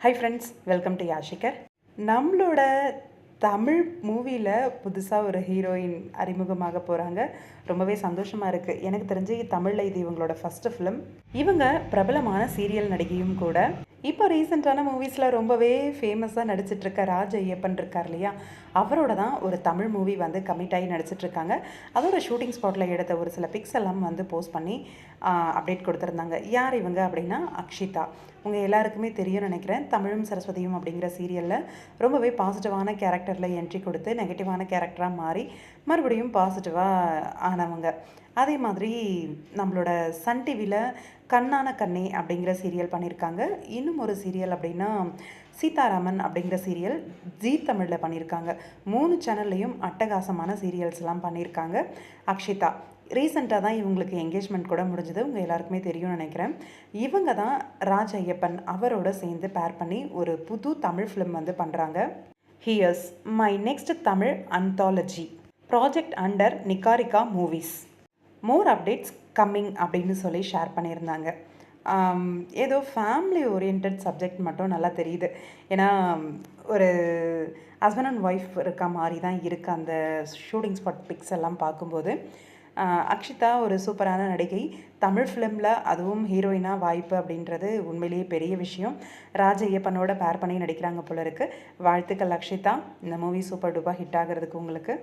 Hi friends, welcome to யாஷிகர். நம்மளோட தமிழ் மூவியில் புதுசாக ஒரு ஹீரோயின் அறிமுகமாக போகிறாங்க. ரொம்பவே சந்தோஷமாக இருக்குது. எனக்கு தெரிஞ்சு தமிழில் இது இவங்களோட ஃபஸ்ட்டு ஃபிலிம். இவங்க பிரபலமான சீரியல் நடிகையும் கூட. இப்போ ரீசெண்டான மூவிஸில் ரொம்பவே ஃபேமஸாக நடிச்சிட்ருக்க ராஜ் ஐயப்பன் இருக்கார் இல்லையா, அவரோட தான் ஒரு தமிழ் மூவி வந்து கமிட் ஆகி நடிச்சிட்ருக்காங்க. அதோட ஷூட்டிங் ஸ்பாட்டில் எடுத்த ஒரு சில பிக்ஸ் எல்லாம் வந்து போஸ்ட் பண்ணி அப்டேட் கொடுத்துருந்தாங்க. யார் இவங்க அப்படின்னா அக்ஷிதா. உங்கள் எல்லாருக்குமே தெரியும்னு நினைக்கிறேன். தமிழும் சரஸ்வதியும் அப்படிங்கிற சீரியலில் ரொம்பவே பாசிட்டிவான கேரக்டரில் என்ட்ரி கொடுத்து நெகட்டிவான கேரக்டராக மாறி மறுபடியும் பாசிட்டிவாக ஆனவங்க. அதே மாதிரி நம்மளோட சன் டிவியில் கண்ணான கண்ணே அப்படிங்கிற சீரியல் பண்ணியிருக்காங்க. இன்னும் ஒரு சீரியல் அப்படின்னா சீதாராமன் அப்படிங்கிற சீரியல் ஜீ தமிழில் பண்ணியிருக்காங்க. 3 சேனல்லையும் அட்டகாசமான சீரியல்ஸ்லாம் பண்ணியிருக்காங்க அக்ஷிதா. ரீசெண்டாக தான் இவங்களுக்கு என்கேஜ்மெண்ட் கூட முடிஞ்சது. உங்கள் எல்லாருக்குமே தெரியும்னு நினைக்கிறேன். இவங்க தான் ராஜ் ஐயப்பன் அவரோட சேர்ந்து பேர் பண்ணி ஒரு புது தமிழ் ஃபிலிம் வந்து பண்ணுறாங்க. Hears my next Tamil anthology project under Niharika movies. More updates coming அப்படின்னு சொல்லி ஷேர் பண்ணியிருந்தாங்க. ஏதோ ஃபேமிலி ஓரியன்ட் சப்ஜெக்ட் மட்டும் நல்லா தெரியுது. ஏன்னா ஒரு ஹஸ்பண்ட் அண்ட் ஒய்ஃப் இருக்க மாதிரி தான் இருக்குது அந்த ஷூட்டிங் ஸ்பாட் பிக்ஸ் எல்லாம் பார்க்கும்போது. அக்ஷிதா ஒரு சூப்பரான நடிகை. தமிழ் ஃபிலிமில் அதுவும் ஹீரோயினாக வாய்ப்பு அப்படின்றது உண்மையிலேயே பெரிய விஷயம். ராஜ் ஐயப்பனோட பேர் பண்ணி நடிக்கிறாங்க போல இருக்குது. வாழ்த்துக்கள் அக்ஷிதா. இந்த மூவி சூப்பர் டூப்பாக ஹிட் ஆகிறதுக்கு உங்களுக்கு.